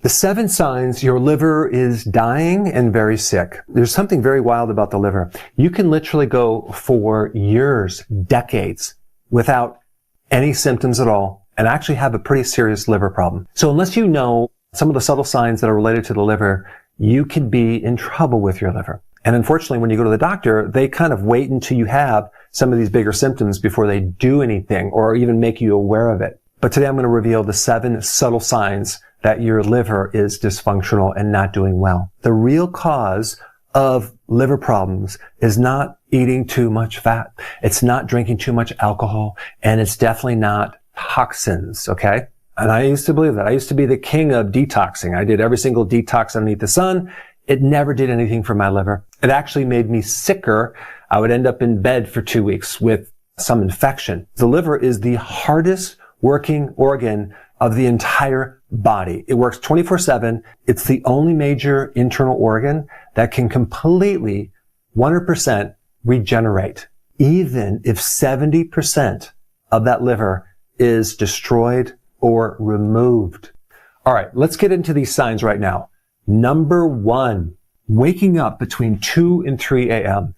The 7 signs your liver is dying and very sick. There's something very wild about the liver. You can literally go for years, decades, without any symptoms at all, and actually have a pretty serious liver problem. So unless you know some of the subtle signs that are related to the liver, you could be in trouble with your liver. And unfortunately, when you go to the doctor, they kind of wait until you have some of these bigger symptoms before they do anything or even make you aware of it. But today I'm going to reveal the 7 subtle signs that your liver is dysfunctional and not doing well. The real cause of liver problems is not eating too much fat. It's not drinking too much alcohol, and it's definitely not toxins, okay? And I used to believe that. I used to be the king of detoxing. I did every single detox underneath the sun. It never did anything for my liver. It actually made me sicker. I would end up in bed for 2 weeks with some infection. The liver is the hardest working organ of the entire body. It works 24/7. It's the only major internal organ that can completely, 100% regenerate, even if 70% of that liver is destroyed or removed. All right, let's get into these signs right now. Number 1, waking up between 2 and 3 a.m.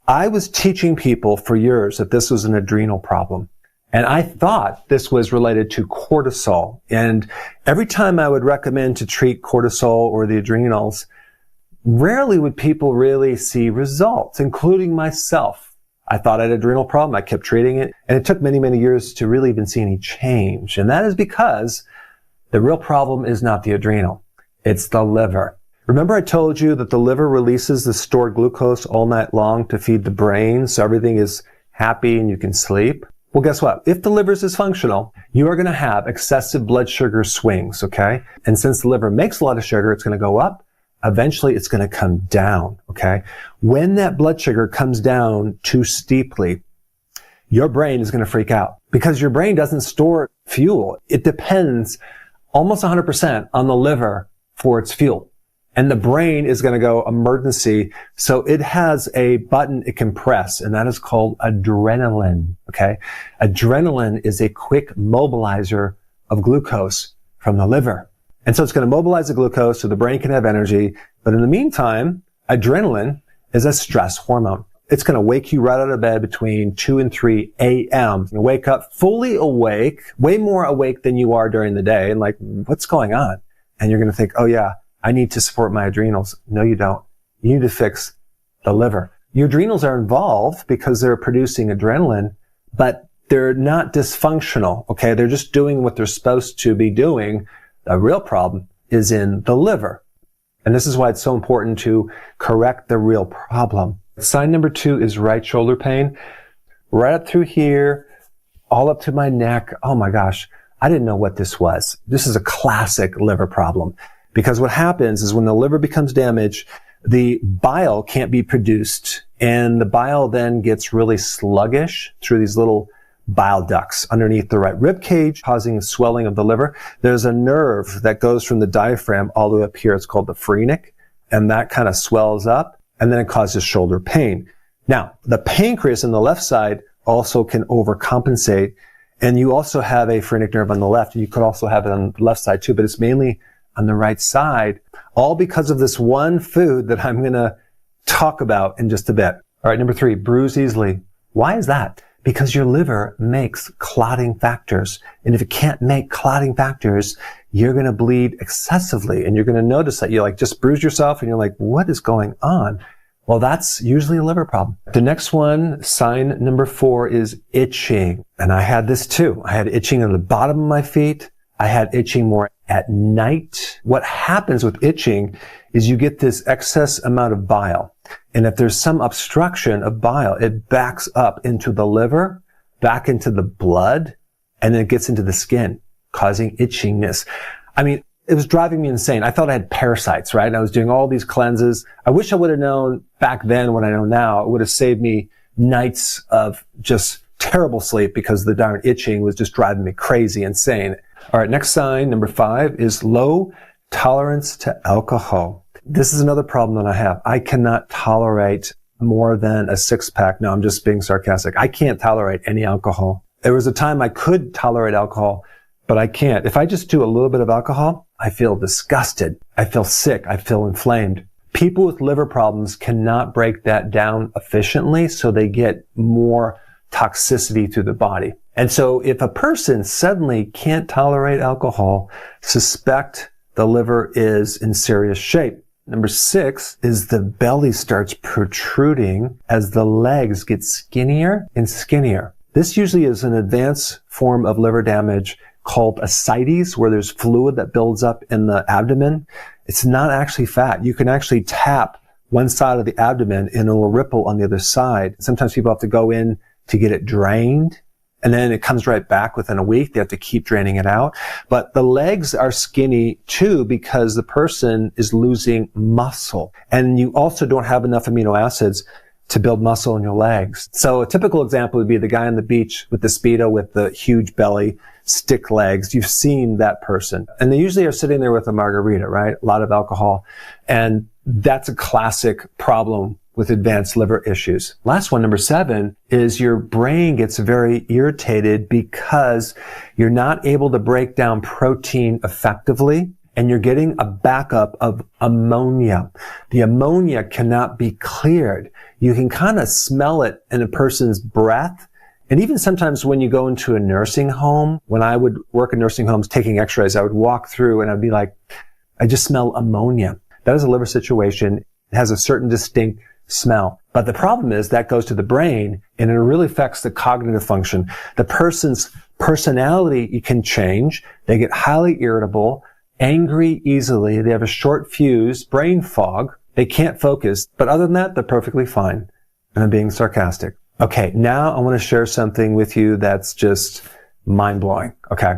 I was teaching people for years that this was an adrenal problem. And I thought this was related to cortisol. And every time I would recommend to treat cortisol or the adrenals, rarely would people really see results, including myself. I thought I had an adrenal problem. I kept treating it. And it took many, many years to really even see any change. And that is because the real problem is not the adrenal. It's the liver. Remember I told you that the liver releases the stored glucose all night long to feed the brain so everything is happy and you can sleep? Well, guess what? If the liver is dysfunctional, you are going to have excessive blood sugar swings, okay? And since the liver makes a lot of sugar, it's going to go up. Eventually, it's going to come down, okay? When that blood sugar comes down too steeply, your brain is going to freak out because your brain doesn't store fuel. It depends almost 100% on the liver for its fuel. And the brain is going to go emergency. So it has a button it can press, and that is called adrenaline, okay? Adrenaline is a quick mobilizer of glucose from the liver. And so it's going to mobilize the glucose so the brain can have energy. But in the meantime, adrenaline is a stress hormone. It's going to wake you right out of bed between 2 and 3 a.m. You wake up fully awake, way more awake than you are during the day. And like, what's going on? And you're going to think, oh yeah, I need to support my adrenals. No, you don't. You need to fix the liver. Your adrenals are involved because they're producing adrenaline, but they're not dysfunctional, okay? They're just doing what they're supposed to be doing. The real problem is in the liver. And this is why it's so important to correct the real problem. Sign number 2 is right shoulder pain. Right up through here, all up to my neck. Oh my gosh, I didn't know what this was. This is a classic liver problem. Because what happens is when the liver becomes damaged, the bile can't be produced, and the bile then gets really sluggish through these little bile ducts underneath the right rib cage, causing swelling of the liver. There's a nerve that goes from the diaphragm all the way up here. It's called the phrenic, and that kind of swells up, and then it causes shoulder pain. Now, the pancreas on the left side also can overcompensate, and you also have a phrenic nerve on the left. You could also have it on the left side too, but it's mainly on the right side, all because of this one food that I'm going to talk about in just a bit. All right, number 3, bruise easily. Why is that? Because your liver makes clotting factors. And if it can't make clotting factors, you're going to bleed excessively. And you're going to notice that you like just bruise yourself and you're like, what is going on? Well, that's usually a liver problem. The next one, sign number 4, is itching. And I had this too. I had itching on the bottom of my feet. I had itching more at night. What happens with itching is you get this excess amount of bile. And if there's some obstruction of bile, it backs up into the liver, back into the blood, and then it gets into the skin, causing itchiness. I mean, it was driving me insane. I thought I had parasites, right? And I was doing all these cleanses. I wish I would have known back then what I know now. It would have saved me nights of just terrible sleep because the darn itching was just driving me crazy, insane. All right, next sign, number 5, is low tolerance to alcohol. This is another problem that I have. I cannot tolerate more than a 6-pack. No, I'm just being sarcastic. I can't tolerate any alcohol. There was a time I could tolerate alcohol, but I can't. If I just do a little bit of alcohol, I feel disgusted. I feel sick. I feel inflamed. People with liver problems cannot break that down efficiently, so they get more toxicity through the body. And so if a person suddenly can't tolerate alcohol, suspect the liver is in serious shape. Number 6 is the belly starts protruding as the legs get skinnier and skinnier. This usually is an advanced form of liver damage called ascites, where there's fluid that builds up in the abdomen. It's not actually fat. You can actually tap one side of the abdomen and it will ripple on the other side. Sometimes people have to go in to get it drained, and then it comes right back within a week. They have to keep draining it out. But the legs are skinny too because the person is losing muscle. And you also don't have enough amino acids to build muscle in your legs. So a typical example would be the guy on the beach with the Speedo with the huge belly, stick legs. You've seen that person. And they usually are sitting there with a margarita, right? A lot of alcohol. And that's a classic problem with advanced liver issues. Last one, number 7, is your brain gets very irritated because you're not able to break down protein effectively, and you're getting a backup of ammonia. The ammonia cannot be cleared. You can kind of smell it in a person's breath. And even sometimes when you go into a nursing home, when I would work in nursing homes taking x-rays, I would walk through and I'd be like, I just smell ammonia. That is a liver situation. It has a certain distinct smell. But the problem is that goes to the brain and it really affects the cognitive function. The person's personality can change. They get highly irritable, angry easily. They have a short fuse, brain fog. They can't focus. But other than that, they're perfectly fine. And I'm being sarcastic. Okay, now I want to share something with you that's just mind-blowing. Okay.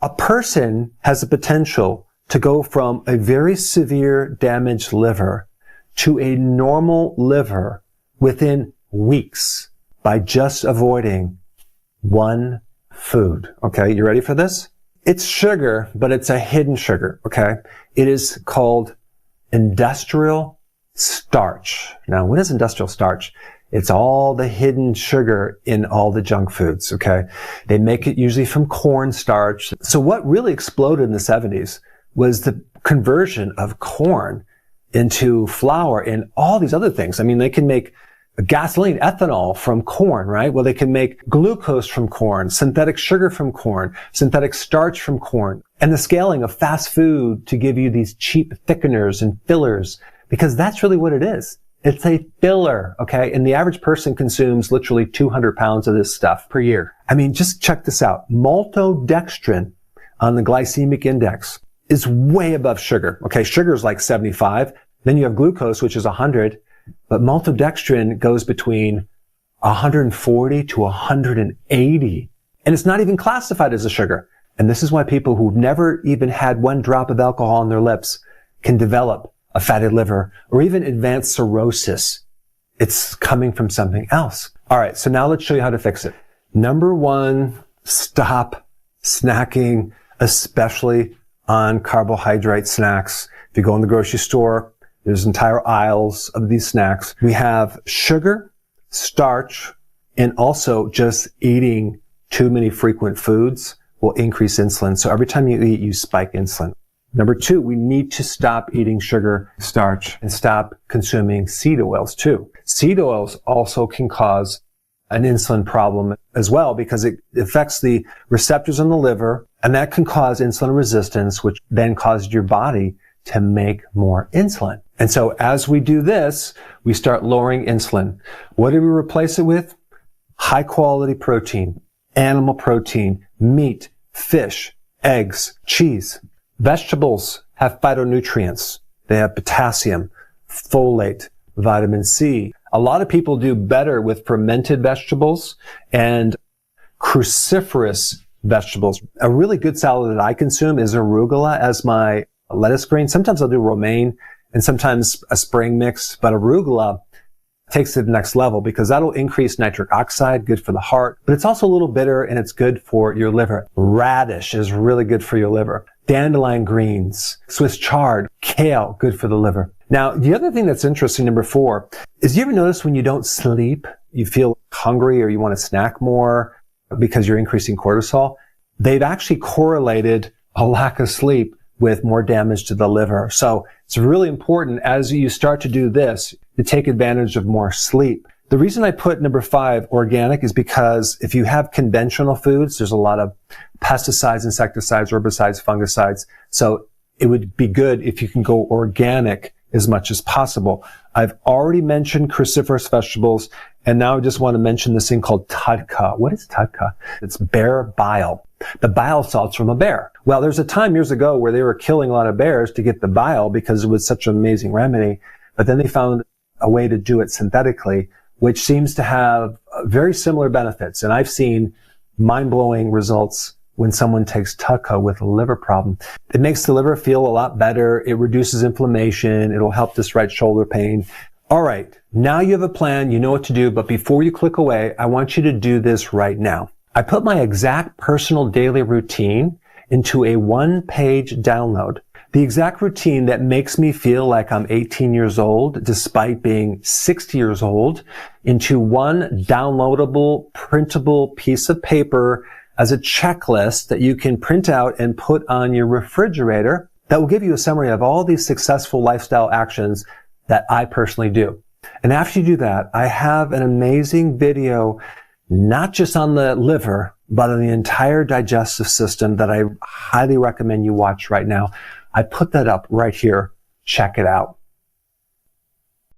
A person has the potential to go from a very severe damaged liver to a normal liver within weeks by just avoiding one food. Okay, you ready for this? It's sugar, but it's a hidden sugar, okay? It is called industrial starch. Now, what is industrial starch? It's all the hidden sugar in all the junk foods, okay? They make it usually from corn starch. So what really exploded in the 70s was the conversion of corn into flour and all these other things. I mean, they can make gasoline, ethanol from corn, right? Well, they can make glucose from corn, synthetic sugar from corn, synthetic starch from corn, and the scaling of fast food to give you these cheap thickeners and fillers, because that's really what it is. It's a filler, okay? And the average person consumes literally 200 pounds of this stuff per year. I mean, just check this out. Maltodextrin on the glycemic index is way above sugar, okay? Sugar is like 75. Then you have glucose, which is 100. But maltodextrin goes between 140 to 180. And it's not even classified as a sugar. And this is why people who've never even had one drop of alcohol on their lips can develop a fatty liver or even advanced cirrhosis. It's coming from something else. All right, so now let's show you how to fix it. Number 1, stop snacking, especially on carbohydrate snacks. If you go in the grocery store, there's entire aisles of these snacks. We have sugar, starch, and also just eating too many frequent foods will increase insulin. So every time you eat, you spike insulin. Number 2, we need to stop eating sugar, starch, and stop consuming seed oils too. Seed oils also can cause an insulin problem as well because it affects the receptors in the liver, and that can cause insulin resistance, which then causes your body to make more insulin. And so as we do this, we start lowering insulin. What do we replace it with? High quality protein, animal protein, meat, fish, eggs, cheese. Vegetables have phytonutrients. They have potassium, folate, vitamin C. A lot of people do better with fermented vegetables and cruciferous vegetables. A really good salad that I consume is arugula as my lettuce green. Sometimes I'll do romaine and sometimes a spring mix, but arugula takes it to the next level because that'll increase nitric oxide, good for the heart, but it's also a little bitter and it's good for your liver. Radish is really good for your liver. Dandelion greens, Swiss chard, kale, good for the liver. Now, the other thing that's interesting, number 4, is you ever notice when you don't sleep, you feel hungry or you want to snack more because you're increasing cortisol? They've actually correlated a lack of sleep with more damage to the liver. So it's really important as you start to do this to take advantage of more sleep. The reason I put number 5, organic, is because if you have conventional foods, there's a lot of pesticides, insecticides, herbicides, fungicides. So it would be good if you can go organic as much as possible. I've already mentioned cruciferous vegetables, and now I just want to mention this thing called tadka. What is tadka? It's bear bile. The bile salts from a bear. Well, there's a time years ago where they were killing a lot of bears to get the bile because it was such an amazing remedy, but then they found a way to do it synthetically, which seems to have very similar benefits. And I've seen mind-blowing results when someone takes tadka with a liver problem. It makes the liver feel a lot better. It reduces inflammation. It'll help this right shoulder pain. All right. Now you have a plan. You know what to do. But before you click away, I want you to do this right now. I put my exact personal daily routine into a 1-page download. The exact routine that makes me feel like I'm 18 years old, despite being 60 years old, into one downloadable, printable piece of paper as a checklist that you can print out and put on your refrigerator that will give you a summary of all these successful lifestyle actions that I personally do. And after you do that, I have an amazing video, not just on the liver, but on the entire digestive system that I highly recommend you watch right now. I put that up right here. Check it out.